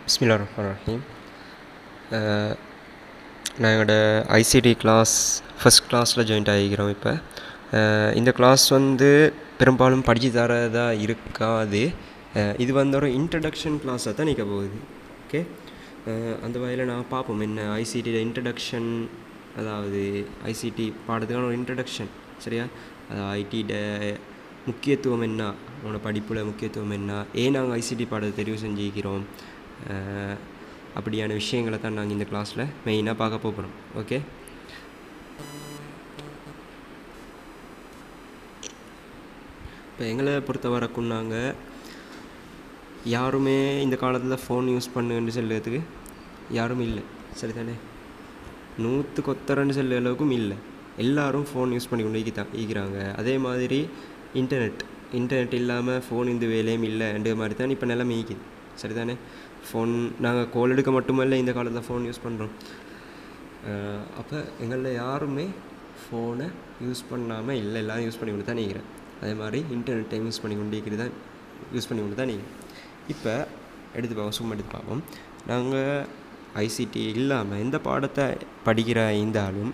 பிஸ்மில்லாஹிர்ரஹ்மானிர்ரஹீம். நான் என்னோட ICT class first கிளாஸில் ஜாயின்ட் ஆகிக்கிறோம். இப்போ இந்த கிளாஸ் வந்து பெரும்பாலும் படித்து தரதா இருக்காது. இது வந்து ஒரு இன்ட்ரடக்ஷன் கிளாஸாக தான் நிற்க போகுது. ஓகே, அந்த வகையில் நான் பார்ப்போம் என்ன ஐசிடியில் இன்ட்ரடக்ஷன், அதாவது ஐசிடி பாடத்துக்கான ஒரு இன்ட்ரடக்ஷன், சரியா? அது ஐடியோட முக்கியத்துவம் என்ன, உங்களோட படிப்பில் முக்கியத்துவம் என்ன, ஏன் நாங்கள் ஐசிடி பாடத்தை தெரிவு செஞ்சுக்கிறோம், அப்படியான விஷயங்களை தான் நாங்கள் இந்த கிளாஸில் மெயினாக பார்க்க போகிறோம். ஓகே, இப்போ எங்களை பொறுத்த வரைக்கும் நாங்கள் யாருமே இந்த காலத்தில் ஃபோன் யூஸ் பண்ணுன்னு சொல்லுறதுக்கு யாரும் இல்லை, சரிதானே? 100% சொல்ல அளவுக்கும் இல்லை. எல்லோரும் ஃபோன் யூஸ் பண்ணி கொண்டு ஈக்கிறாங்க. அதே மாதிரி இன்டர்நெட் இல்லாமல் ஃபோன் இந்த வேலையும் இல்லைன்ற மாதிரி தான் இப்போ நிலைமை ஈக்குது, சரிதானே? ஃபோன் நாங்கள் கால் எடுக்க மட்டுமல்ல இந்த காலத்தில் ஃபோன் யூஸ் பண்ணுறோம். அப்போ எங்களில் யாருமே ஃபோனை யூஸ் பண்ணாமல் இல்லை, எல்லாம் யூஸ் பண்ணி கொண்டு தான் நீக்கிறேன். அதே மாதிரி இன்டர்நெட்டை யூஸ் பண்ணி கொண்டு தான் நீங்கள் இப்போ சும்மா எடுத்து பார்ப்போம். நாங்கள் ஐசிடி இல்லாமல் எந்த பாடத்தை படிக்கிற இருந்தாலும்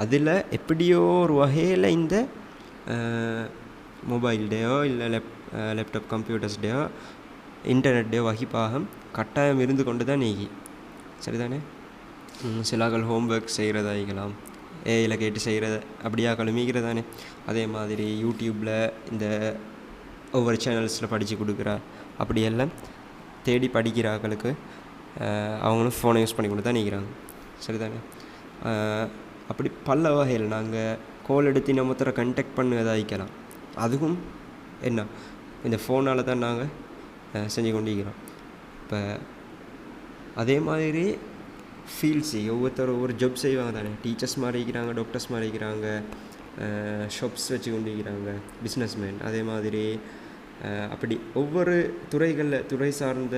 அதில் எப்படியோ ஒரு வகையில் இந்த மொபைல்டையோ இல்லை லேப்டாப் கம்ப்யூட்டர்ஸ்டையோ இன்டர்நெட்டையோ வகிப்பாகம் கட்டாயம் இருந்து கொண்டு தான் நீக்கி, சரிதானே? சிலாக்கள் ஹோம்ஒர்க் செய்கிறதாகிக்கலாம், ஏஐயில் கேட்டு செய்கிறத அப்படியா கழுமிக்கிறதானே. அதே மாதிரி யூடியூப்பில் இந்த ஒவ்வொரு சேனல்ஸில் படித்து கொடுக்குறா அப்படியெல்லாம் தேடி படிக்கிறார்களுக்கு அவங்களும் ஃபோனை யூஸ் பண்ணி கொண்டு தான் நிற்கிறாங்க, சரிதானே? அப்படி பல வகையில் நாங்கள் கால் எடுத்து நம்ம ஒருத்தரை கண்டெக்ட் பண்ணுவதாகிக்கலாம், அதுவும் என்ன இந்த ஃபோனால் தான் நாங்கள் செஞ்சு கொண்டு இருக்கிறோம். இப்போ அதே மாதிரி ஃபீல்ட்ஸு ஒவ்வொருத்தர் ஒவ்வொரு ஜாப் செய்வாங்க தானே. டீச்சர்ஸ் மாதிரி இருக்கிறாங்க, டாக்டர்ஸ் மாதிரி இருக்கிறாங்க, ஷாப்ஸ் வச்சு கொண்டு இருக்கிறாங்க, பிஸ்னஸ்மேன். அதே மாதிரி அப்படி ஒவ்வொரு துறை சார்ந்த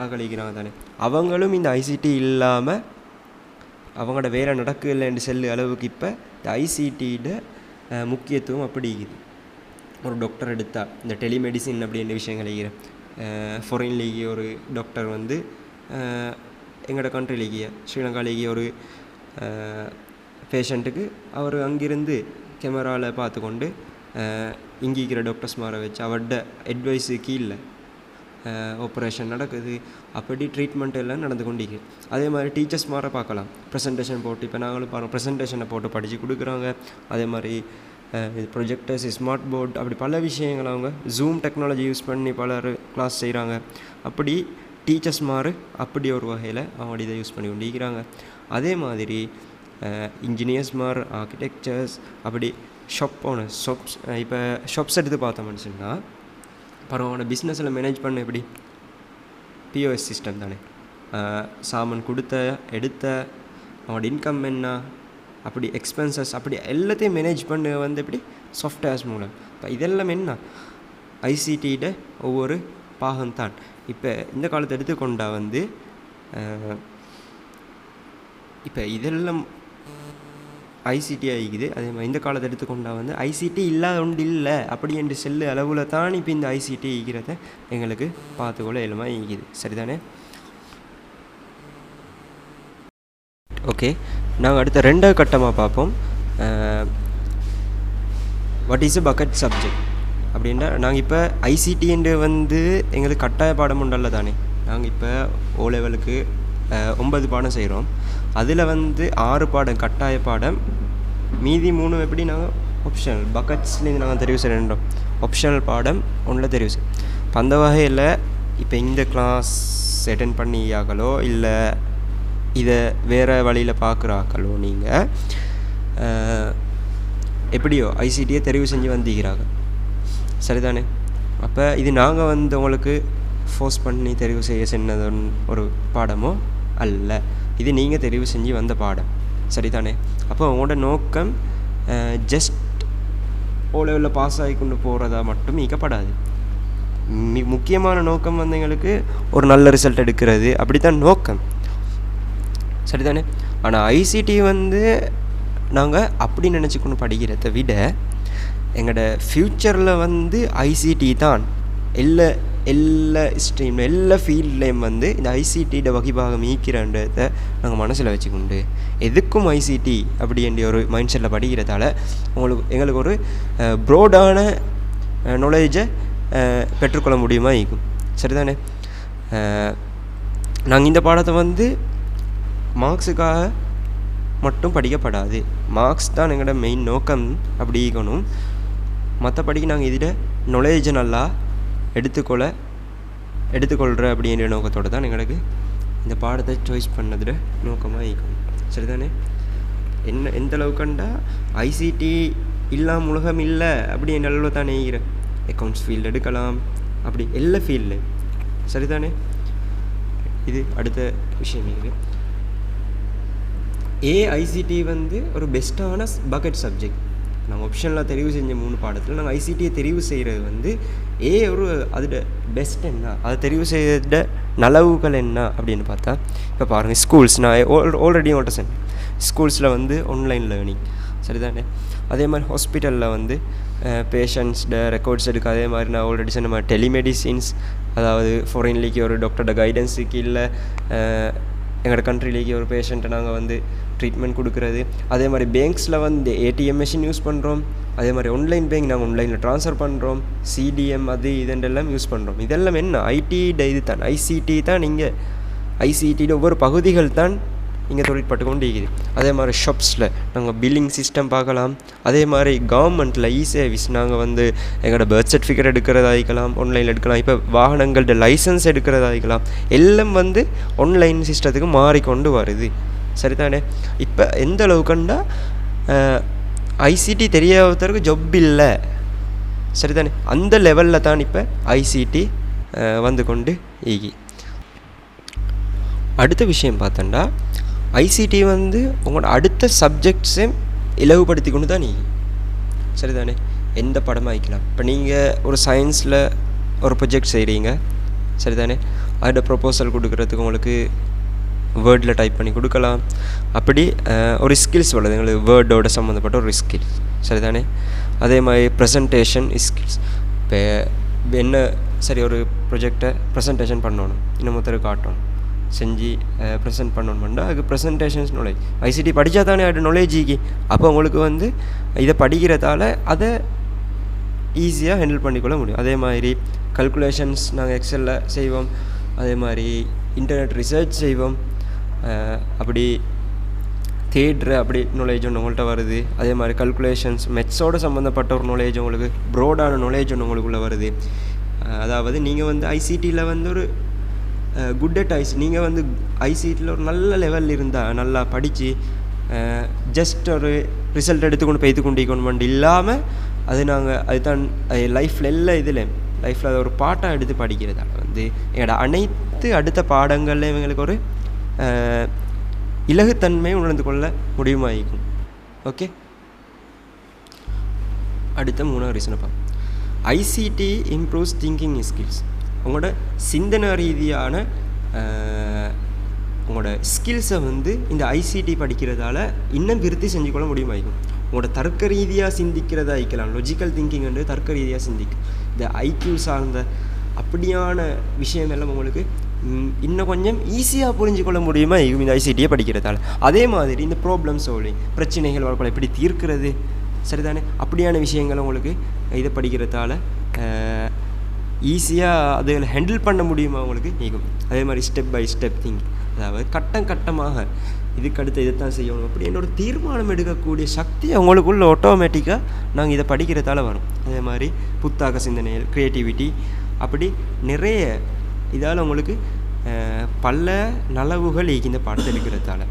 அகழிக்கிறாங்க தானே. அவங்களும் இந்த ஐசிடி இல்லாமல் அவங்களோட வேலை நடக்கலைன்னு செல்லு அளவுக்கு இப்போ இந்த ஐசிடியோட முக்கியத்துவம் அப்படி இருக்குது. ஒரு டாக்டர் எடுத்தால் இந்த டெலிமெடிசின் அப்படின்ற விஷயங்கள் இருக்கிற ஃபாரின்லேயே ஒரு டாக்டர் வந்து எங்களோட கண்ட்ரிலேயே ஸ்ரீலங்காலேயே ஒரு பேஷண்ட்டுக்கு அவர் அங்கிருந்து கேமராவில் பார்த்து கொண்டு இங்கே இருக்கிற டாக்டர்ஸ் மாற வச்சு அவரோட அட்வைஸு கீழே ஆப்ரேஷன் நடக்குது, அப்படி ட்ரீட்மெண்ட் எல்லாம் நடந்து கொண்டிருக்கு. அதே மாதிரி டீச்சர்ஸ் மாற பார்க்கலாம், ப்ரெசன்டேஷன் போட்டு இப்போ நாங்களும் பாருங்கள் ப்ரெசன்டேஷனை போட்டு படித்து கொடுக்குறாங்க. அதே மாதிரி ப்ரொஜெக்டர்ஸ், ஸ்மார்ட் போர்ட், அப்படி பல விஷயங்கள் அவங்க ஜூம் டெக்னாலஜி யூஸ் பண்ணி பலர் கிளாஸ் செய்கிறாங்க. அப்படி டீச்சர்ஸ் மாறு அப்படி ஒரு வகையில் அவங்க இதை யூஸ் பண்ணி கொண்டிருக்கிறாங்க. அதே மாதிரி இன்ஜினியர்ஸ் மார், ஆர்கிடெக்சர்ஸ், அப்படி ஷாப் ஓனர்ஸ், இப்போ ஷாப்ஸ் எடுத்து பார்த்தோம்னு சொன்னால் பரவாயில்ல, பிஸ்னஸில் மேனேஜ் பண்ண எப்படி பிஓஎஸ் சிஸ்டம் தானே. சாமான் எடுத்த அவனோட இன்கம் என்ன, அப்படி எக்ஸ்பென்சஸ், அப்படி எல்லாத்தையும் மேனேஜ் பண்ண வந்து எப்படி சாஃப்ட்வேர்ஸ் மூலம். இப்போ இதெல்லாம் என்ன ஐசிடியோட ஒவ்வொரு பாகம்தான். இப்போ இந்த காலத்தை எடுத்துக்கொண்டா வந்து இப்போ இதெல்லாம் ஐசிடி ஆகிக்குது. அதே மாதிரி இந்த காலத்தை எடுத்துக்கொண்டா வந்து ஐசிடி இல்லாத ஒன்று இல்லை அப்படி என்று செல்லு அளவில் தான் இப்போ இந்த ஐசிடி ஈக்கிறத எங்களுக்கு பார்த்துக்கொள்ள எல்லாமே ஈக்குது, சரிதானே? ஓகே, நாங்கள் அடுத்த ரெண்டாவது கட்டமாக பார்ப்போம். What is a bucket subject அப்படின்னா, நாங்கள் இப்போ ஐசிடின்னு வந்து எங்களுக்கு கட்டாய பாடம் உண்டல்ல தானே. நாங்கள் இப்போ ஓ லெவலுக்கு 9 பாடம் செய்கிறோம். அதில் வந்து 6 பாடம் கட்டாய பாடம், மீதி 3 எப்படி நாங்கள் ஆப்ஷனல் பக்கெட்ஸ்லேருந்து நாங்கள் தெரிவு செய்கிறோம். ஆப்ஷனல் பாடம் ஒன்றில் தெரிவு செய்யும். இப்போ அந்த வகையில் இப்போ இந்த கிளாஸ் அட்டெண்ட் பண்ணியாக்களோ இல்லை இதை வேறு வழியில் பார்க்குறாக்களோ நீங்கள் எப்படியோ ஐசிடியை தெரிவு செஞ்சு வந்திக்கிறாங்க, சரிதானே? அப்போ இது நாங்கள் வந்து உங்களுக்கு ஃபோர்ஸ் பண்ணி தெரிவு செய்ய சொன்னது ஒரு பாடமோ அல்ல, இது நீங்கள் தெரிவு செஞ்சு வந்த பாடம், சரிதானே? அப்போ உங்களோட நோக்கம் ஜஸ்ட் ஓ லெவலில் பாஸ் ஆகி கொண்டு போகிறதா மட்டும் ஈக்கப்படாது. முக்கியமான நோக்கம் வந்து எங்களுக்கு ஒரு நல்ல ரிசல்ட் எடுக்கிறது, அப்படித்தான் நோக்கம், சரிதானே? ஆனால் ஐசிடி வந்து நாங்கள் அப்படி நினச்சிக்கொண்டு படிக்கிறத விட எங்களோட ஃப்யூச்சரில் வந்து ஐசிடி தான் எல்லா ஸ்ட்ரீமில் எல்லா ஃபீல்ட்லேயும் வந்து இந்த ஐசிடியோட வகைபாகம் ஈக்கிறன்றதை நாங்கள் மனசில் வச்சுக்கொண்டு எதுக்கும் ஐசிடி அப்படின்ற ஒரு மைண்ட் செட்டில் படிக்கிறதால எங்களுக்கு ஒரு ப்ரோடான நாலேஜை பெற்றுக்கொள்ள முடியுமா இருக்கும். சரிதானே? நாங்கள் இந்த பாடத்தை வந்து மார்க்ஸுக்காக மட்டும் படிக்கப்படாது. மார்க்ஸ் தான் எங்களோட மெயின் நோக்கம் அப்படி இருக்கணும். மற்றபடிக்கு நாங்கள் இதில் நாலேஜை நல்லா எடுத்துக்கொள்கிற அப்படின்ற நோக்கத்தோடு தான் எங்களுக்கு இந்த பாடத்தை சாய்ஸ் பண்ணதில் நோக்கமாக இருக்கணும். சரிதானே? எந்த அளவுக்குண்டா ஐசிடி இல்லாமல் உலகம் இல்லை அப்படி என் அளவில் தான் நெய்கிறேன். அக்கௌண்ட்ஸ் ஃபீல்டு எடுக்கலாம், அப்படி எல்லா ஃபீல்டு. சரிதானே? இது அடுத்த விஷயம் இருக்குது. ஏஐசிடி வந்து ஒரு பெஸ்ட்டான பக்கெட் சப்ஜெக்ட். நாங்கள் ஆப்ஷனில் தெரிவு செஞ்ச 3 பாடத்தில் நாங்கள் ஐசிடியை தெரிவு செய்கிறது வந்து ஒரு அதோட பெஸ்ட் என்ன, அதை தெரிவு செய்த நலவுகள் என்ன அப்படின்னு பார்த்தா, இப்போ பாருங்கள் ஸ்கூல்ஸ் நான் ஆல்ரெடி உங்கள்கிட்ட சொன்னேன். ஸ்கூல்ஸில் வந்து ஆன்லைன் லேர்னிங். சரிதானே? அதே மாதிரி ஹாஸ்பிட்டலில் வந்து பேஷண்ட்ஸ்ட ரெக்கார்ட்ஸ் எடுக்க. அதே மாதிரி நான் ஆல்ரெடி சொன்ன மாதிரி டெலிமெடிசின்ஸ், அதாவது ஃபாரின்லேக்கு ஒரு டாக்டரோட கைடன்ஸுக்கு இல்லை எங்களோட கண்ட்ரிலேக்கு ஒரு பேஷண்ட்டை நாங்கள் வந்து ட்ரீட்மெண்ட் கொடுக்குறது. அதே மாதிரி பேங்க்ஸில் வந்து ஏடிஎம் மிஷின் யூஸ் பண்ணுறோம். அதே மாதிரி ஆன்லைன் பேங்க் நாங்கள் ஆன்லைனில் ட்ரான்ஸ்ஃபர் பண்ணுறோம். சிடிஎம் அது இதெல்லாம் யூஸ் பண்ணுறோம். இதெல்லாம் என்ன ஐடியோட இது தான், ஐசிடி தான். நீங்கள் ஐசிடியோட ஒவ்வொரு பகுதிகள் தான் இங்கே தொழிற்பட்டு கொண்டு இருக்குது. அதே மாதிரி ஷாப்ஸில் நாங்கள் பில்லிங் சிஸ்டம் பார்க்கலாம். அதே மாதிரி கவர்மெண்ட்டில் சர்வீஸ் நாங்கள் வந்து எங்களோட பர்த் சர்டிஃபிகேட் எடுக்கிறதாகிக்கலாம், ஆன்லைனில் எடுக்கலாம். இப்போ வாகனங்கள்ட லைசன்ஸ் எடுக்கிறதாகிக்கலாம். எல்லாம் வந்து ஆன்லைன் சிஸ்டத்துக்கு மாறிக்கொண்டு வருது. சரிதானே? இப்போ எந்த அளவுக்குண்டா ஐசிடி தெரியாதவருக்கு ஜாப் இல்லை. சரிதானே? அந்த லெவலில் தான் இப்போ ஐசிடி வந்து கொண்டு ஈகி. அடுத்த விஷயம் பார்த்தோன்னா ஐசிடி வந்து உங்களோட அடுத்த சப்ஜெக்ட்ஸை இலகுபடுத்தி கொண்டு தான் நீ. சரிதானே? எந்த படமாக வைக்கலாம். இப்போ நீங்கள் ஒரு சயின்ஸில் ஒரு ப்ரொஜெக்ட் செய்கிறீங்க. சரிதானே? அதோட ப்ரொப்போசல் கொடுக்குறதுக்கு உங்களுக்கு வேர்டில் டைப் பண்ணி கொடுக்கலாம். அப்படி ஒரு ஸ்கில்ஸ் வருது எங்களுக்கு வேர்டோட சம்மந்தப்பட்ட ஒரு ஸ்கில்ஸ். சரிதானே? அதே மாதிரி ப்ரெசன்டேஷன் ஸ்கில்ஸ். இப்போ என்ன சரி ஒரு ப்ரொஜெக்டை ப்ரெசன்டேஷன் பண்ணணும், இன்னும் ஒருத்தருக்கு காட்டணும், செஞ்சு ப்ரெசென்ட் பண்ணணும்னா அதுக்கு ப்ரெசன்டேஷன்ஸ் நாலேஜ். ஐசிடி படித்தா தானே அது நாலேஜிக்கு. அப்போ உங்களுக்கு வந்து இதை படிக்கிறதால அதை ஈஸியாக ஹேண்டில் பண்ணிக்கொள்ள முடியும். அதே மாதிரி கல்குலேஷன்ஸ் நாங்கள் எக்ஸலில் செய்வோம். அதே மாதிரி இன்டர்நெட் ரிசர்ச் செய்வோம். அப்படி தேடுற அப்படி நாலேஜ் ஒன்று உங்கள்கிட்ட வருது. அதே மாதிரி கல்குலேஷன்ஸ் மெத்ஸோடு சம்மந்தப்பட்ட ஒரு நாலேஜ் உங்களுக்கு, ப்ரோடான நாலேஜ் ஒன்று உங்களுக்குள்ளே வருது. அதாவது நீங்கள் வந்து ஐசிடியில் வந்து ஒரு குட் அட் நீங்கள் வந்து ஐசிடியில் ஒரு நல்ல லெவலில் இருந்தால் நல்லா படித்து ஜஸ்ட் ஒரு ரிசல்ட் எடுத்துக்கொண்டு பெய்து கொண்டு இல்லாமல் அது நாங்கள் அதுதான் லைஃப்பில் எல்லா இதில் லைஃப்பில் அதை ஒரு பாட்டாக எடுத்து படிக்கிறதால வந்து என்னோட அனைத்து அடுத்த பாடங்கள்லேயும் எங்களுக்கு ஒரு இலகுத்தன்மையை உணர்ந்து கொள்ள முடியுமாயிருக்கும். ஓகே, அடுத்த 3வது ரீசனை பார்ப்போம். ICT improves thinking skills. உங்களோட சிந்தனை ரீதியான உங்களோட ஸ்கில்ஸை வந்து இந்த ஐசிடி படிக்கிறதால இன்னும் விருத்தி செஞ்சுக்கொள்ள முடியுமாயிருக்கும். உங்களோட தர்க்க ரீதியாக சிந்திக்கிறதா இருக்கலாம். லொஜிக்கல் திங்கிங் வந்து தர்க்க ரீதியாக சிந்திக்கும். இந்த ஐக்யூ சார்ந்த அப்படியான விஷயம் எல்லாம் உங்களுக்கு இன்னும் கொஞ்சம் ஈஸியாக புரிஞ்சுக்கொள்ள முடியுமா இருக்கும் இந்த ஐசிடியை படிக்கிறதால. அதே மாதிரி இந்த ப்ராப்ளம் சால்விங், பிரச்சனைகள் வரக்குள்ள எப்படி தீர்க்கிறது, சரிதானே, அப்படியான விஷயங்கள் உங்களுக்கு இதை படிக்கிறதால ஈஸியாக அதில் ஹேண்டில் பண்ண முடியுமா உங்களுக்கு இருக்கும். அதே மாதிரி ஸ்டெப் பை ஸ்டெப் திங்க், அதாவது கட்டமாக இதுக்கு அடுத்து இதைத்தான் செய்யணும் அப்படி என்னோட தீர்மானம் எடுக்கக்கூடிய சக்தி அவங்களுக்குள்ள ஆட்டோமேட்டிக்காக நாங்கள் இதை படிக்கிறதால வரும். அதே மாதிரி புத்தாக்க சிந்தனைகள், க்ரியேட்டிவிட்டி, அப்படி நிறைய இதால் உங்களுக்கு பல நலவுகள் இந்த பாடத்தை எடுக்கிறதால.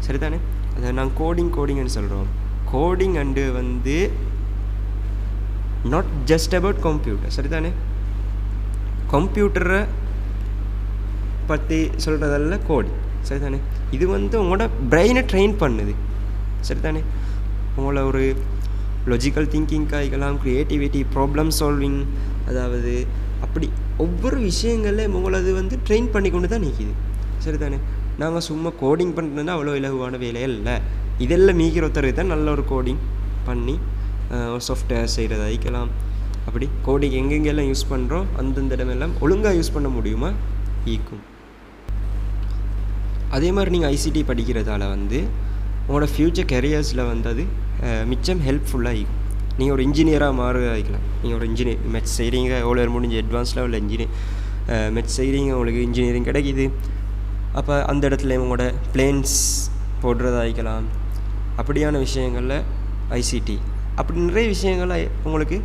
சரிதானே? அதை நாங்கள் கோடிங்னு சொல்கிறோம். கோடிங் அண்டு வந்து நாட் ஜஸ்ட் அபவுட் கம்ப்யூட்டர். சரிதானே? கம்ப்யூட்டரை பற்றி சொல்கிறதல்ல கோடிங். சரிதானே? இது வந்து உங்களோட பிரெயினை ட்ரெயின் பண்ணுது. சரிதானே? உங்களை ஒரு லாஜிக்கல் திங்கிங்காக இருக்கலாம், க்ரியேட்டிவிட்டி, ப்ராப்ளம் சால்விங், அதாவது அப்படி ஒவ்வொரு விஷயங்கள்லையும் உங்களது வந்து ட்ரெயின் பண்ணி கொண்டு தான் நிற்கிது. சரிதானே? நாங்கள் சும்மா கோடிங் பண்ணுறதுனா அவ்வளோ இலகுவான வேலையே இல்லை. இதெல்லாம் மீகிற ஒருத்தருக்கு தான் நல்ல ஒரு கோடிங் பண்ணி ஒரு சாஃப்ட்வேர் செய்கிறதா இருக்கலாம், அப்படி கோடிங் எங்கெங்கெல்லாம் யூஸ் பண்ணுறோம் அந்தந்த இடமெல்லாம் ஒழுங்காக யூஸ் பண்ண முடியுமா ஈக்கும். அதே மாதிரி நீங்கள் ஐசிடி படிக்கிறதால வந்து உங்களோட ஃப்யூச்சர் கெரியர்ஸில் வந்து அது மிச்சம் ஹெல்ப்ஃபுல்லாக இருக்கும். நீங்கள் ஒரு இன்ஜினியராக ஆகிக்கலாம். நீங்கள் ஒரு இன்ஜினியர் மெட்ஸ் செய்கிறீங்க, எவ்வளோ முடிஞ்சு அட்வான்ஸ் லெவலில் மெட்ஸ் செய்கிறீங்க, உங்களுக்கு இன்ஜினியரிங் கிடைக்கிது. அப்போ அந்த இடத்துல உங்களோட பிளேன்ஸ் போடுறதாகிக்கலாம். அப்படியான விஷயங்களில் ஐசிடி அப்படி நிறைய விஷயங்கள் உங்களுக்கு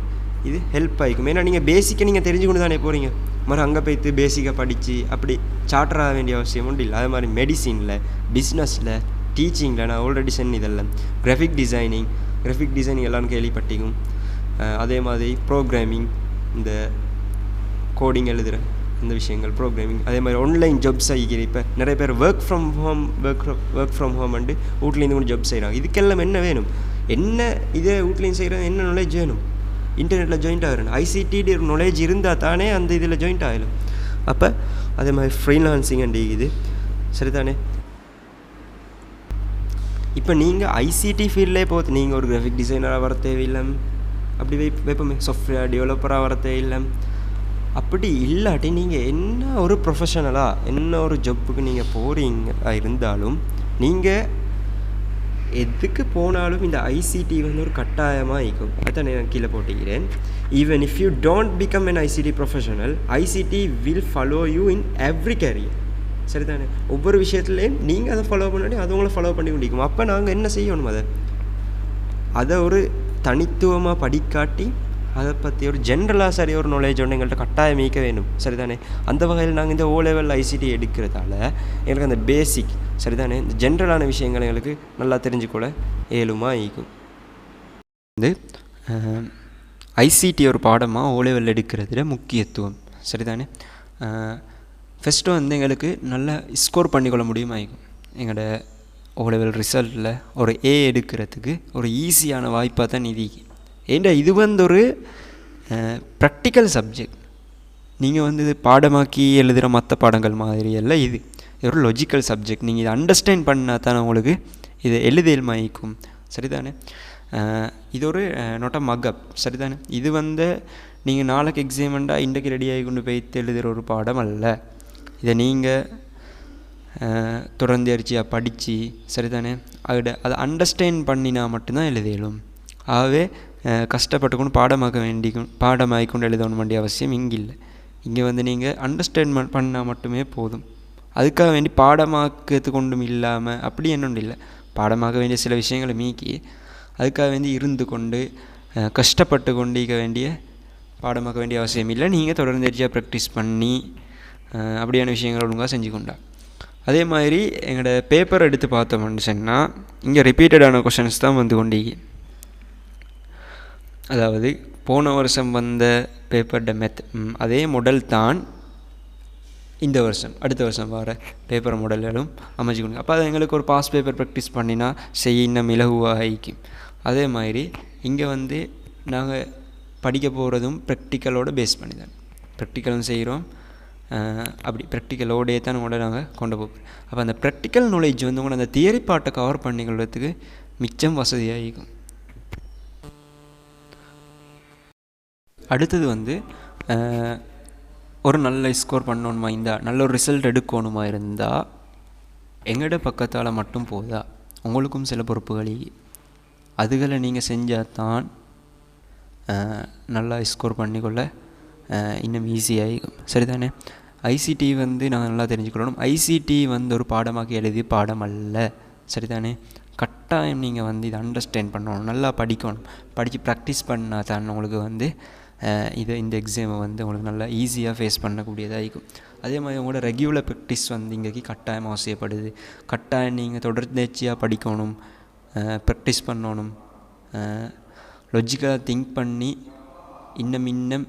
இது ஹெல்ப் ஆகிக்கும். ஏன்னா நீங்கள் பேசிக்காக நீங்கள் தெரிஞ்சுக்கொண்டு தானே போகிறீங்க. மாதிரி அங்கே போய்த்து பேசிக்காக படித்து அப்படி சார்ட்டராக வேண்டிய அவசியம் உண்டு இல்லை. அது மாதிரி மெடிசினில், பிஸ்னஸில், டீச்சிங்கில் நான் ஆல்ரெடி சொன்ன இதெல்லாம் கிராஃபிக் டிசைனிங் எல்லாம் கேள்விப்பட்டிக்கும். அதே மாதிரி ப்ரோக்ராமிங், இந்த கோடிங் எழுதுகிற இந்த விஷயங்கள் ப்ரோக்ராமிங். அதே மாதிரி ஆன்லைன் ஜாப்ஸ் ஆகிக்கிற இப்போ நிறைய பேர் ஒர்க் ஃப்ரம் ஹோம் வந்து வீட்லேருந்து கூட ஜாப் செய்கிறாங்க. இதுக்கெல்லாம் என்ன வேணும், என்ன இதே வீட்லேயும் செய்கிறது என்ன நாலேஜ் வேணும், இன்டர்நெட்டில் ஜாயிண்ட் ஆகிடணும். ஐசிடி ஒரு நாலேஜ் இருந்தால் தானே அந்த இதில் ஜாயிண்ட் ஆகிடும். அப்போ அதே மாதிரி ஃப்ரீலான்சிங் அண்ட் இது சரி தானே. இப்போ நீங்கள் ஐசிடி ஃபீல்ட்லே போகுது, நீங்கள் ஒரு கிராஃபிக் டிசைனராக வர தேவையில்லை, அப்படி வைப்போமே சாஃப்ட்வேர் டெவலப்பராக வர தேவையில்லை. அப்படி இல்லாட்டி நீங்கள் என்ன ஒரு ப்ரொஃபஷனலாக என்ன ஒரு ஜப்புக்கு நீங்கள் போகிறீங்க இருந்தாலும் நீங்கள் எதுக்கு போனாலும் இந்த ஐசிடி வந்து ஒரு கட்டாயமாக இருக்கும். அதான் நான் கீழே போட்டுக்கிறேன். Even if you don't become an ICT professional, ICT will follow you in every career. சரி தானே. ஒவ்வொரு விஷயத்துலேயும் நீங்கள் அதை ஃபாலோ பண்ணி அது உங்களை ஃபாலோ பண்ணி கொண்டிருக்கும். அப்போ நாங்கள் என்ன செய்யணும், அதை ஒரு தனித்துவமாக படிக்காட்டி அதை பற்றி ஒரு ஜென்ரலாக சரி ஒரு நாலேஜ் ஒன்று எங்கள்கிட்ட கட்டாயம் மீக்க வேணும். சரிதானே. அந்த வகையில் நாங்கள் இந்த ஓ லெவல் ஐசிடி எடுக்கிறதால எங்களுக்கு அந்த பேசிக் சரிதானே இந்த ஜென்ரலான விஷயங்கள் எங்களுக்கு நல்லா தெரிஞ்சுக்கொள்ள ஏழுமா ஈக்கும். வந்து ஐசிடி ஒரு பாடமாக ஓ லெவல் எடுக்கிறதுல முக்கியத்துவம் சரிதானே. ஃபஸ்ட்டு வந்து எங்களுக்கு நல்லா ஸ்கோர் பண்ணிக்கொள்ள முடியுமா ஆகும். எங்களோட ஓ லெவல் ரிசல்ட்டில் ஒரு ஏ எடுக்கிறதுக்கு ஒரு ஈஸியான வாய்ப்பாக தான் இது. ஏண்டா இது வந்து ஒரு ப்ராக்டிக்கல் சப்ஜெக்ட். நீங்கள் வந்து இது பாடமாக்கி எழுதுகிற மற்ற பாடங்கள் மாதிரி எல்லாம் இது ஒரு லாஜிக்கல் சப்ஜெக்ட். நீங்கள் இதை அண்டர்ஸ்டாண்ட் பண்ணால் தானே உங்களுக்கு இது எழுதியல் மாய்க்கும் சரிதானே. இது ஒரு நோட்ட மக்கப் சரிதானே. இது வந்து நீங்கள் நாளைக்கு எக்ஸாமெண்டாக இன்றைக்கு ரெடியாகி கொண்டு போய் எழுதுகிற ஒரு பாடம் அல்ல. இதை நீங்கள் தொடர்ந்து அரிச்சியாக படித்து சரிதானே அதை அண்டர்ஸ்டாண்ட் பண்ணினா மட்டும்தான் எழுதியலும். ஆகவே கஷ்டப்பட்டுக்கொண்டு பாடமாகிக்கொண்டு எழுதணும் வேண்டிய அவசியம் இங்கே இல்லை. இங்கே வந்து நீங்கள் அண்டர்ஸ்டாண்ட் பண்ணால் மட்டுமே போதும். அதுக்காக வேண்டி பாடமாக்கிறது கொண்டும் இல்லாமல் அப்படி என்னொன்று இல்லை. பாடமாக வேண்டிய சில விஷயங்களை மீக்கி அதுக்காக வேண்டி இருந்து கொண்டு கஷ்டப்பட்டு கொண்டு இருக்க வேண்டிய பாடமாக்க வேண்டிய அவசியம் இல்லை. நீங்கள் தொடர்ந்து எரிச்சியாக ப்ராக்டிஸ் பண்ணி அப்படியான விஷயங்களை ஒழுங்காக செஞ்சு கொண்டா. அதே மாதிரி எங்களோட பேப்பர் எடுத்து பார்த்தோம்னு சொன்னால் இங்கே ரிப்பீட்டடான கொஷின்ஸ் தான் வந்து கொண்டு. அதாவது போன வருஷம் வந்த பேப்பர்ட அதே மாடல் தான் இந்த வருஷம் அடுத்த வருஷம் வர பேப்பர் மாடல்களும் அமைச்சுக்கணும். அப்போ அது எங்களுக்கு ஒரு பாஸ் பேப்பர் ப்ராக்டிஸ் பண்ணினா செய்ய இன்னும் இலகுவாக ஆகிக்கும். அதே மாதிரி இங்கே வந்து நாங்கள் படிக்க போகிறதும் ப்ராக்டிக்கலோடு பேஸ் பண்ணி தான் ப்ராக்டிக்கலும் செய்கிறோம். அப்படி ப்ராக்டிக்கலோடே தான் உங்களோட நாங்கள் கொண்டு போகிறோம். அப்போ அந்த ப்ராக்டிக்கல் நாலேஜ் வந்து உங்களோட அந்த தியரி பாட்டை கவர் பண்ணிக்கொள்றதுக்கு மிச்சம் வசதியாக இருக்கும். அடுத்தது வந்து ஒரு நல்ல ஸ்கோர் பண்ணணுமா இருந்தால் நல்ல ஒரு ரிசல்ட் எடுக்கணுமா இருந்தால் எங்களோட பக்கத்தால் மட்டும் போதா, உங்களுக்கும் சில பொறுப்புகள் அதுகளை நீங்கள் செஞ்சால் தான் நல்லா ஸ்கோர் பண்ணிக்கொள்ள இன்னும் ஈஸியாகிக்கும் சரிதானே. ஐசிடி வந்து நாங்கள் நல்லா தெரிஞ்சுக்கணும். ஐசிடி வந்து ஒரு பாடமாக்கி எழுதி பாடம் அல்ல சரிதானே. கட்டாயம் நீங்கள் வந்து இதை அண்டர்ஸ்டாண்ட் பண்ணணும், நல்லா படிக்கணும். படித்து ப்ராக்டிஸ் பண்ணால் தான் உங்களுக்கு வந்து இந்த எக்ஸாமை வந்து உங்களுக்கு நல்லா ஈஸியாக ஃபேஸ் பண்ணக்கூடியதாக இருக்கும். அதே மாதிரி உங்களோட ரெகுலர் ப்ராக்டிஸ் வந்து இன்றைக்கி கட்டாயம் அவசியப்படுது. கட்டாயம் நீங்கள் தொடர்ச்சியாக படிக்கணும், ப்ராக்டிஸ் பண்ணணும், லாஜிக்கலாக திங்க் பண்ணி இன்னும்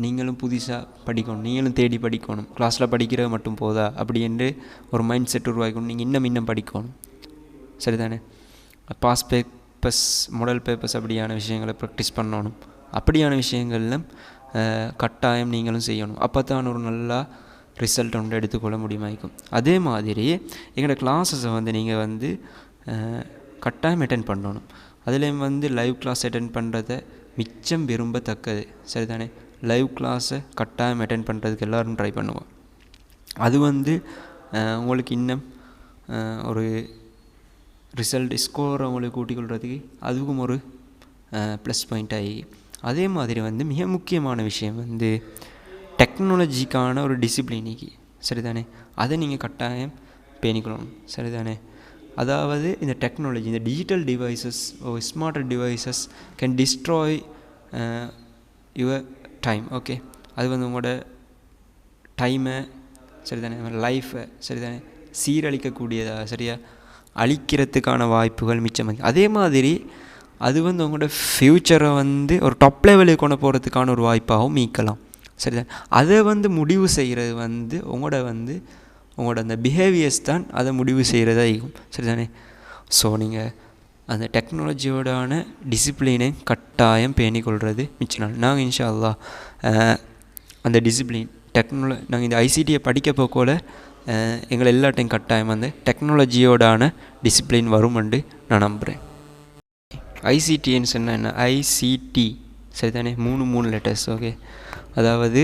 நீங்களும் புதுசாக படிக்கணும், நீங்களும் தேடி படிக்கணும். கிளாஸில் படிக்கிறது மட்டும் போதா அப்படி என்று ஒரு மைண்ட் செட் உருவாக்கணும். நீங்கள் இன்னும் படிக்கணும் சரிதானே. பாஸ் பேப்பர்ஸ், மாடல் பேப்பர்ஸ் அப்படியான விஷயங்களை ப்ராக்டிஸ் பண்ணணும். அப்படியான விஷயங்கள்லாம் கட்டாயம் நீங்களும் செய்யணும். அப்போ தான் ஒரு நல்லா ரிசல்ட் ஒன்று எடுத்துக்கொள்ள முடியுமாயிருக்கும். அதே மாதிரி எங்களோட கிளாஸஸை வந்து நீங்கள் வந்து கட்டாயம் அட்டென்ட் பண்ணணும். அதுலேயும் வந்து லைவ் கிளாஸ் அட்டென்ட் பண்ணுறத மிச்சம் விரும்பத்தக்கது. சரிதானே? லைவ் கிளாஸை கட்டாயம் அட்டென்ட் பண்ணுறதுக்கு எல்லோரும் ட்ரை பண்ணுவோம். அது உங்களுக்கு இன்னும் ஒரு ரிசல்ட் ஸ்கோரை உங்களுக்கு கூட்டிக்கொள்கிறதுக்கு அதுவும் ஒரு ப்ளஸ் பாயிண்ட் ஆகி. அதே மாதிரி மிக முக்கியமான விஷயம் டெக்னாலஜிக்கான ஒரு டிசிப்ளினிக்கு. சரிதானே? அதை நீங்கள் கட்டாயம் பேணிக்கொள்ளணும். சரிதானே? அதாவது இந்த டெக்னாலஜி, இந்த digital devices smart devices can destroy your time. Okay, அது உங்களோட டைமை, சரிதானே, லைஃப்பை, சரிதானே, சீரழிக்கக்கூடியதாக, சரியா, அழிக்கிறதுக்கான வாய்ப்புகள் மிச்சமாக. அதே மாதிரி அது உங்களோட ஃப்யூச்சரை ஒரு டாப் லெவலுக்கு கொண்டு போகிறதுக்கான ஒரு வாய்ப்பாகவும் மீக்கலாம். சரிதான்? அதை முடிவு செய்கிறது உங்களோட அந்த பிஹேவியர்ஸ் தான் அதை முடிவு செய்கிறதா இருக்கும். சரிதானே? ஸோ நீங்கள் அந்த டெக்னாலஜியோடான டிசிப்ளினை கட்டாயம் பேணிக்கொள்வது மிச்ச நாள். நாங்கள் இன்ஷா அல்லாஹ் அந்த டிசிப்ளின் நாங்கள் இந்த ஐசிடியை படிக்க போக்கோல எங்களை எல்லாட்டையும் கட்டாயம் டெக்னாலஜியோடான டிசிப்ளின் வருமென்று நான் நம்புகிறேன். ஐசிடின்னு சொன்னால் என்ன? ஐசிடி, சரிதானே? 3 லெட்டர்ஸ். ஓகே, அதாவது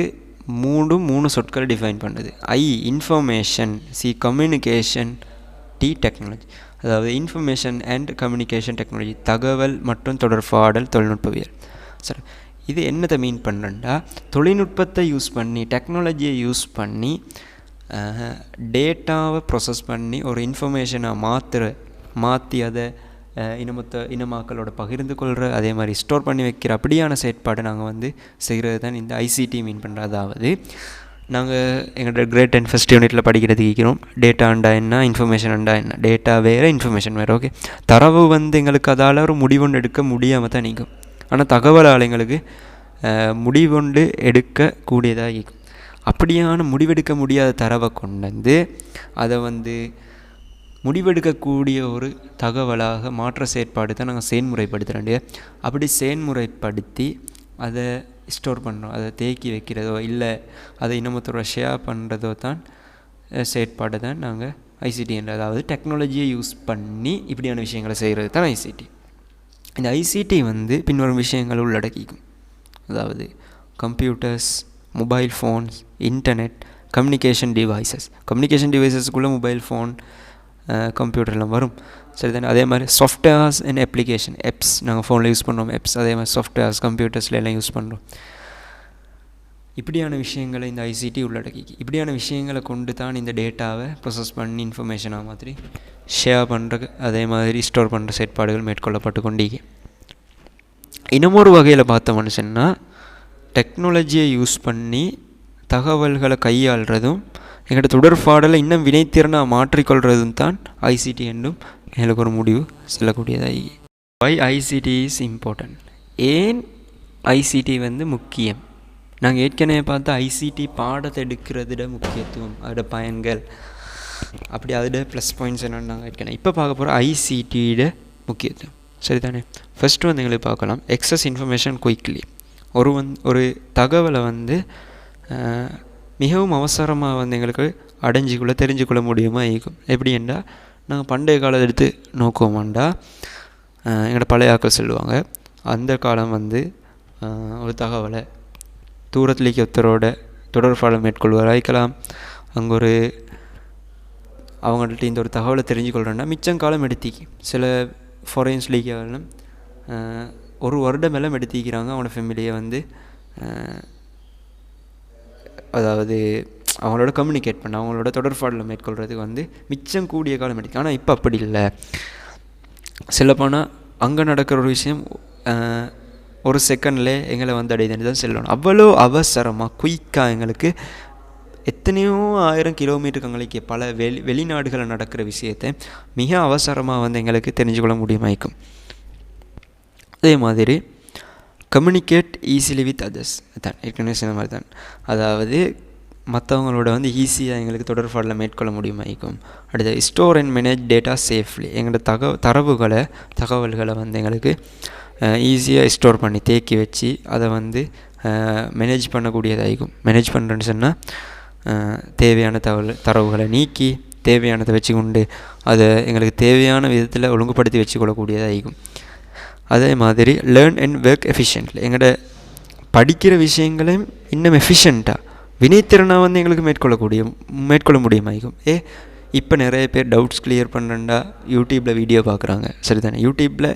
3 சொற்களை டிஃபைன் பண்ணுது. I information, C communication, T technology. அதாவது இன்ஃபர்மேஷன் அண்ட் கம்யூனிகேஷன் டெக்னாலஜி, தகவல் மற்றும் தொடர்பாடல் தொழில்நுட்பவியல். சரி, இது என்னத்தை மீன் பண்ணுறா? தொழில்நுட்பத்தை யூஸ் பண்ணி, டெக்னாலஜியை யூஸ் பண்ணி டேட்டாவை ப்ராசஸ் பண்ணி ஒரு இன்ஃபர்மேஷனை மாற்றி அதை இனமாக்களோட பகிர்ந்து கொள்கிற, அதே மாதிரி ஸ்டோர் பண்ணி வைக்கிற அப்படியான செயற்பாடு நாங்கள் செய்கிறது தான் இந்த ஐசிடி மீன் பண்ணுற. அதாவது நாங்கள் எங்களோட கிரேட் 10 ஃபஸ்ட் யூனிட்டில் படிக்கிறதுக்கு இருக்கிறோம். டேட்டாண்டா என்ன, இன்ஃபர்மேஷன்ண்டா என்ன. டேட்டா வேறு, இன்ஃபர்மேஷன் வேறு. ஓகே, தரவு எங்களுக்கு அதால் ஒரு முடிவொன்று எடுக்க முடியாமல் தான் நிற்கும். ஆனால் தகவலால் எங்களுக்கு முடிவொன்று எடுக்கக்கூடியதாக இருக்கும். அப்படியான முடிவெடுக்க முடியாத தரவை கொண்டு அதை முடிவெடுக்கக்கூடிய ஒரு தகவலாக மாற்ற செயற்பாடு தான் நாங்கள் செயல்முறைப்படுத்துகிறோம். அப்படி செயல்முறைப்படுத்தி அதை ஸ்டோர் பண்ணுறோம், அதை தேக்கி வைக்கிறதோ இல்லை அதை இன்னமத்தோட ஷேர் பண்ணுறதோ தான் செயற்பாடு தான் நாங்கள் ஐசிடி என்ற, அதாவது டெக்னாலஜியை யூஸ் பண்ணி இப்படியான விஷயங்களை செய்கிறது தான் ஐசிடி. இந்த ஐசிடி பின்வரும் விஷயங்கள் உள்ளடக்கிக்கும். அதாவது computers, mobile phones, internet, communication டிவைசஸ்க்குள்ளே மொபைல் ஃபோன், கம்ப்யூட்டர்லாம் வரும். சரிதானே? அதே மாதிரி சாஃப்ட்வேர்ஸ் அண்ட் அப்ளிகேஷன், ஆப்ஸ் நாங்கள் ஃபோனில் யூஸ் பண்ணுறோம். ஆப்ஸ் அதே மாதிரி சாஃப்ட்வேர்ஸ் கம்ப்யூட்டர்ஸில் எல்லாம் யூஸ் பண்ணுறோம். இப்படியான விஷயங்களை இந்த ஐசிடி உள்ளடக்கி, இப்படியான விஷயங்களை கொண்டு தான் இந்த டேட்டாவை ப்ராசஸ் பண்ணி இன்ஃபர்மேஷனாக மாதிரி ஷேர் பண்ணுற, அதே மாதிரி ஸ்டோர் பண்ணுற செயற்பாடுகள் மேற்கொள்ளப்பட்டு கொண்டீங்க. இன்னமொரு வகையில் பார்த்தோம்னு சொன்னால் டெக்னாலஜியை யூஸ் பண்ணி தகவல்களை கையாளுறதும் எங்களோட தொடர்பாடலை இன்னும் வினைத்திறனாக மாற்றிக்கொள்கிறதும் தான் ஐசிடி என்றும் எங்களுக்கு ஒரு முடிவு செல்லக்கூடியதாகி. வை ஐசிடி இஸ் இம்பார்ட்டன்ட்? ஏன் ஐசிடி முக்கியம்? நாங்கள் ஏற்கனவே பார்த்த ஐசிடி பாடத்தை எடுக்கிறதுட முக்கியத்துவம், அதோட பயன்கள், அப்படி அதோட ப்ளஸ் பாயிண்ட்ஸ் என்னென்னு நாங்கள் ஏற்கனவே இப்போ பார்க்க போகிற ஐசிடியோட முக்கியத்துவம். சரிதானே? ஃபஸ்ட்டு எங்களுக்கு பார்க்கலாம் எக்ஸஸ் இன்ஃபர்மேஷன் குயிக்லி. ஒரு தகவலை மிகவும் அவசரமாக எங்களுக்கு தெரிஞ்சுக்கொள்ள முடியுமா இருக்கும். எப்படி என்றால் நாங்கள் பண்டைய காலத்தை எடுத்து நோக்குவோமாண்டா, எங்களோட பழைய ஆக்கள் சொல்லுவாங்க, அந்த காலம் ஒரு தகவலை தூரத்துலேக்கு ஒருத்தரோட தொடர்பாடல் மேற்கொள்வராய்க்கலாம். அங்கே அவங்கள்ட்ட இந்த ஒரு தகவலை தெரிஞ்சுக்கொள்கிறேன்னா மிச்சங்காலம் எடுத்திக்கு. சில ஃபாரின்ஸ் லீக்காலும் 1 வருடம் எல்லாம் எடுத்திக்கிறாங்க அவனோட ஃபேமிலியை அதாவது அவங்களோட கம்யூனிகேட் பண்ண, அவங்களோட தொடர்பாடலில் மேற்கொள்கிறதுக்கு மிச்சம் கூடிய காலம் எடுக்கும். ஆனால் இப்போ அப்படி இல்லை. சொல்லப்போனால் அங்கே நடக்கிற ஒரு விஷயம் ஒரு செகண்டில் எங்களை அடையுதுன்னு தான் சொல்லணும். அவ்வளோ அவசரமாக குயிக்காக எங்களுக்கு எத்தனையோ 1000 கிலோமீட்டருக்கு எங்களுக்கு பல வெளிநாடுகளில் நடக்கிற விஷயத்தை மிக அவசரமாக எங்களுக்கு தெரிஞ்சுக்கொள்ள முடியுமாய்க்கும். அதே மாதிரி கம்யூனிகேட் ஈஸிலி வித் அதர்ஸ் தான் ஏற்கனவே சொன்ன மாதிரி தான். அதாவது மற்றவங்களோட ஈஸியாக எங்களுக்கு தொடர்பாடலில் மேற்கொள்ள முடியுமாய்க்கும். அடுத்து store and manage data safely. எங்களோட தகவல்களை எங்களுக்கு ஈஸியாக ஸ்டோர் பண்ணி தேக்கி வச்சு அதை மேனேஜ் பண்ணக்கூடியதாகும். மேனேஜ் பண்ணுறேன்னு சொன்னால் தேவையான தரவுகளை நீக்கி தேவையானதை வச்சு கொண்டு அதை எங்களுக்கு தேவையான விதத்தில் ஒழுங்குபடுத்தி வச்சுக்கொள்ளக்கூடியதாகும். அதே மாதிரி லேர்ன் அண்ட் ஒர்க் எஃபிஷியன்ட்லி, எங்களோட படிக்கிற விஷயங்களையும் இன்னும் எஃபிஷியண்ட்டாக வினைத்திறனாக வந்து எங்களுக்கு மேற்கொள்ள முடியுமாக்கும். இப்போ நிறைய பேர் டவுட்ஸ் கிளியர் பண்ணுறா யூடியூப்பில் வீடியோ பார்க்குறாங்க, சரிதானே. யூடியூப்பில்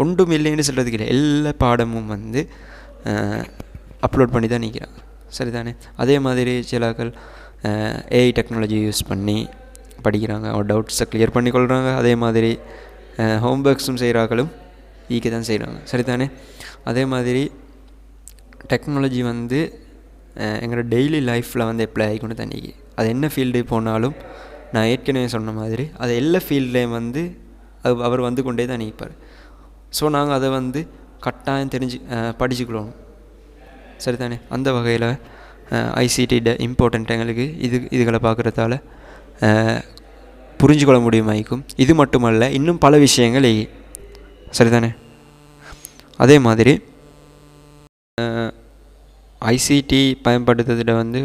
ஒன்றும் இல்லைன்னு சொல்கிறதுக்கு இல்லை, எல்லா பாடமும் வந்து அப்லோட் பண்ணி தான் நிற்கிறாங்க, சரிதானே. அதே மாதிரி சிலாக்கள் ஏஐ டெக்னாலஜி யூஸ் பண்ணி படிக்கிறாங்க, அவங்க டவுட்ஸை கிளியர் பண்ணி கொள்கிறாங்க. அதே மாதிரி ஹோம்ஒர்க்ஸும் செய்கிறாங்களும் ஈக்க தான் செய்கிறாங்க, சரிதானே. அதே மாதிரி டெக்னாலஜி வந்து எங்களோட டெய்லி லைஃப்பில் வந்து அப்ளை ஆகிக்கொண்டு தான் நிற்கி. அது என்ன ஃபீல்டு போனாலும் நான் ஏற்கனவே சொன்ன மாதிரி அது எல்லா ஃபீல்ட்லேயும் வந்து அவர் வந்து கொண்டே தான் நிற்பார். ஸோ நாங்கள் அதை வந்து கட்டாயம் படிச்சுக்கொள்ளணும், சரிதானே. அந்த வகையில் ஐசிடியோட இம்பார்ட்டண்ட் எங்களுக்கு இதுகளை பார்க்குறதால புரிஞ்சுக்கொள்ள முடியுமாய்க்கும். இது மட்டுமல்ல, இன்னும் பல விஷயங்கள் சரிதானே. அதே மாதிரி ஐசிடி பயன்படுத்துறதுல வந்து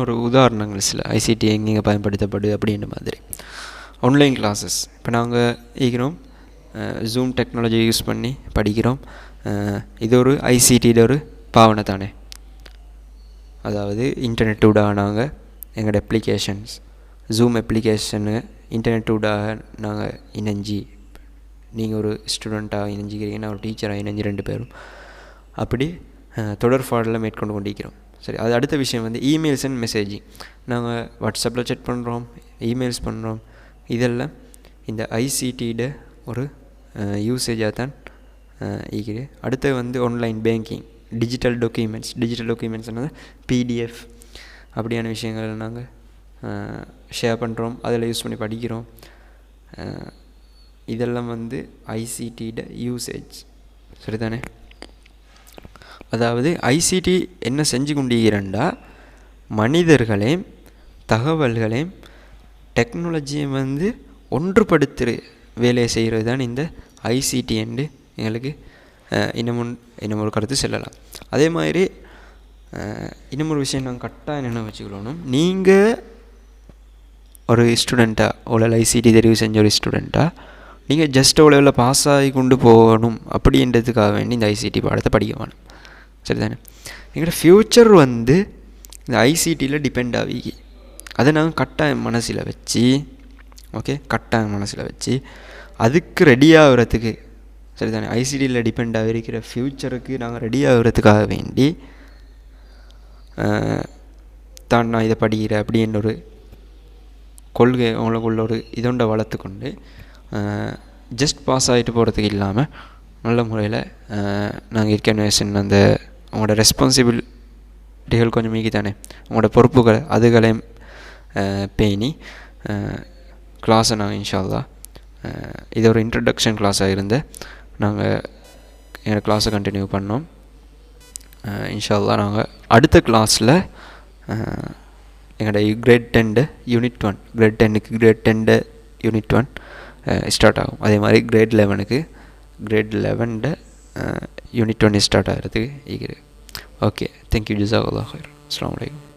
ஒரு உதாரணங்கள் சில ஐசிடி எங்கெங்கே பயன்படுத்தப்படுது அப்படின்ற மாதிரி. ஆன்லைன் கிளாஸஸ் இப்போ நாங்கள் ஈக்கிறோம், ஜூம் டெக்னாலஜி யூஸ் பண்ணி படிக்கிறோம். இது ஒரு ஐசிடியில் ஒரு பாவனை தானே. அதாவது இன்டர்நெட்டூடாக நாங்கள் எங்களோட அப்ளிகேஷன்ஸ், ஜூம் அப்ளிகேஷனு இன்டர்நெட்டூடாக நாங்கள் இணைஞ்சி, நீங்கள் ஒரு ஸ்டூடெண்ட்டாக இணைஞ்சிக்கிறீங்கன்னா ஒரு டீச்சராக இணைஞ்சி 2 பேரும் அப்படி தொடர்பாடலில் மேற்கொண்டு கொண்டிருக்கிறோம். சரி, அது அடுத்த விஷயம் வந்து இமெயில்ஸ் அண்ட் மெசேஜிங். நாங்கள் வாட்ஸ்அப்பில் செக் பண்ணுறோம், இமெயில்ஸ் பண்ணுறோம். இதெல்லாம் இந்த ஐசிடியோட ஒரு யூசேஜாக தான் இருக்குது. அடுத்து வந்து ஆன்லைன் பேங்கிங், டிஜிட்டல் டாக்குமெண்ட்ஸ்னால் பிடிஎஃப் அப்படியான விஷயங்கள் நாங்கள் ஷேர் பண்ணுறோம், அதில் யூஸ் பண்ணி படிக்கிறோம். இதெல்லாம் வந்து ஐசிடியோட யூசேஜ், சரிதானே. அதாவது ஐசிடி என்ன செஞ்சு கொண்டிருக்கிறேன்டா, மனிதர்களையும் தகவல்களையும் டெக்னாலஜியை வந்து ஒன்றுபடுத்துகிற வேலையை செய்கிறது தான் இந்த ஐசிடி என்று எங்களுக்கு இன்னும் ஒரு கருத்து செல்லலாம். அதே மாதிரி இன்னும் ஒரு விஷயம் நாங்கள் கட்டாயம் என்ன வச்சுக்கணும், நீங்கள் ஒரு ஸ்டூடெண்ட்டாக அவ்வளோ ஐசிடி தெரிவு செஞ்ச ஒரு ஸ்டூடெண்ட்டாக நீங்கள் ஜஸ்ட் அவ்வளோ பாஸ் ஆகி கொண்டு போகணும் அப்படின்றதுக்காக வேண்டி இந்த ஐசிடி பாடத்தை படிக்க வேணும், சரிதானே. எங்களோட ஃப்யூச்சர் வந்து இந்த ஐசிடியில் டிபெண்ட் ஆகி அதை நாங்கள் கட்டாயம் மனசில் வச்சு அதுக்கு ரெடி ஆகிறதுக்கு, சரிதானே. ஐசிடியில் டிபெண்ட் ஆகிருக்கிற ஃப்யூச்சருக்கு நாங்கள் ரெடி ஆகிறதுக்காக வேண்டி தான் நான் இதை படிக்கிறேன் அப்படின்ற ஒரு கொள்கை அவங்களுக்குள்ள ஒரு இதொண்டை வளர்த்துக்கொண்டு ஜஸ்ட் பாஸ் ஆகிட்டு போகிறதுக்கு இல்லாமல் நல்ல முறையில் நாங்கள் ஏற்கனவே அந்த உங்களோட ரெஸ்பான்சிபிலிட்டிகள் கொஞ்சம் மீக்கி தானே, உங்களோட பொறுப்புகள் அதுகளையும் பேணி கிளாஸை நாங்கள் இன்ஷா அல்லாஹ் இது ஒரு இன்ட்ரடக்ஷன் கிளாஸாக இருந்து நாங்கள் எங்கள் கிளாஸை கண்டினியூ பண்ணோம். இன்ஷா அல்லாஹ் நாங்கள் அடுத்த கிளாஸில் எங்களோட கிரேட் 10 யூனிட் 1, கிரேட் 10க்கு கிரேட் 10 யூனிட் 1 ஸ்டார்ட் ஆகும். அதே மாதிரி கிரேட் 11க்கு கிரேட் 11 யூனிட் 1 ஸ்டார்ட் ஆகிறதுக்கு இருக்குது. ஓகே, தேங்க்யூ, ஜஸாக்கல்லாஹு ஹைர். அஸ்ஸலாமு அலைக்கும்.